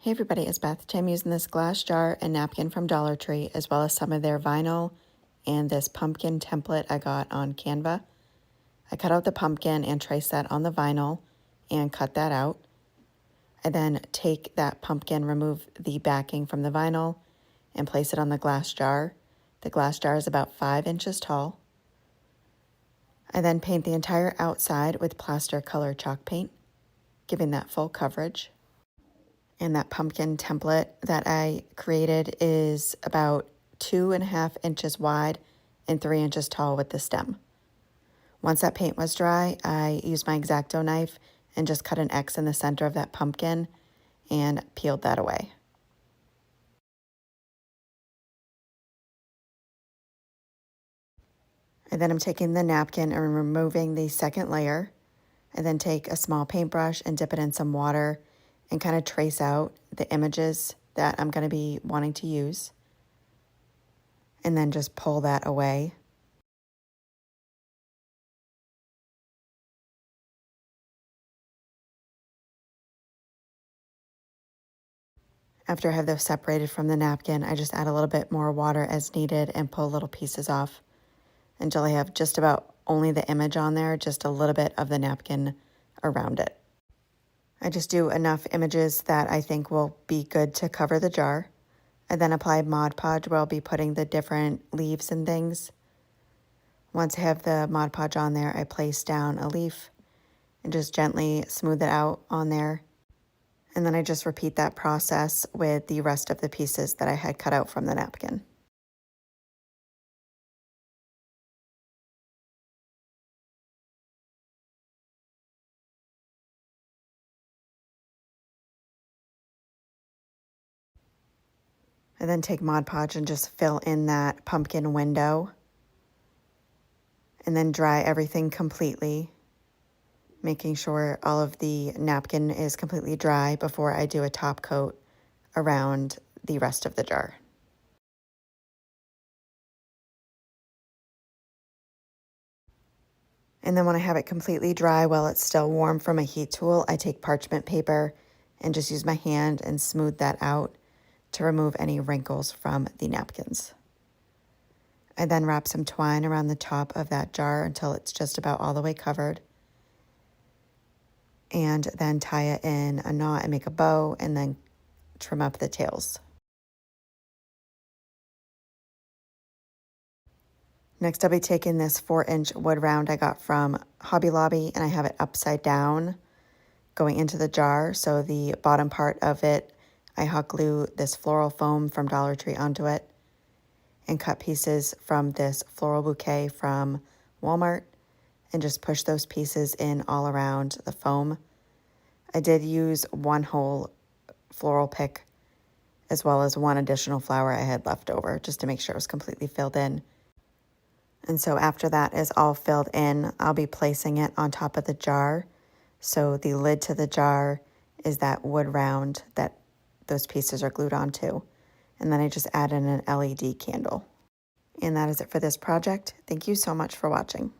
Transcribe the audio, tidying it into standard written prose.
Hey everybody, it's Beth. Today I'm using this glass jar and napkin from Dollar Tree, as well as some of their vinyl and this pumpkin template I got on Canva. I cut out the pumpkin and traced that on the vinyl and cut that out. I then take that pumpkin, remove the backing from the vinyl, and place it on the glass jar. The glass jar is about 5 inches tall. I then paint the entire outside with Plaster color chalk paint, giving that full coverage. And that pumpkin template that I created is about 2.5 inches wide and 3 inches tall with the stem. Once that paint was dry, I used my X-Acto knife and just cut an X in the center of that pumpkin and peeled that away. And then I'm taking the napkin and removing the second layer. I then take a small paintbrush and dip it in some water and kind of trace out the images that I'm going to be wanting to use. And then just pull that away. After I have those separated from the napkin, I just add a little bit more water as needed and pull little pieces off until I have just about only the image on there, just a little bit of the napkin around it. I just do enough images that I think will be good to cover the jar. I then apply Mod Podge where I'll be putting the different leaves and things. Once I have the Mod Podge on there, I place down a leaf and just gently smooth it out on there. And then I just repeat that process with the rest of the pieces that I had cut out from the napkin. I then take Mod Podge and just fill in that pumpkin window and then dry everything completely, making sure all of the napkin is completely dry before I do a top coat around the rest of the jar. And then when I have it completely dry while it's still warm from a heat tool, I take parchment paper and just use my hand and smooth that out to remove any wrinkles from the napkins. I then wrap some twine around the top of that jar until it's just about all the way covered. And then tie it in a knot and make a bow and then trim up the tails. Next, I'll be taking this 4-inch wood round I got from Hobby Lobby, and I have it upside down going into the jar. So the bottom part of it, I hot glue this floral foam from Dollar Tree onto it and cut pieces from this floral bouquet from Walmart and just push those pieces in all around the foam. I did use one whole floral pick as well as one additional flower I had left over just to make sure it was completely filled in. And so after that is all filled in, I'll be placing it on top of the jar. So the lid to the jar is that wood round that those pieces are glued onto. And then I just add in an LED candle. And that is it for this project. Thank you so much for watching.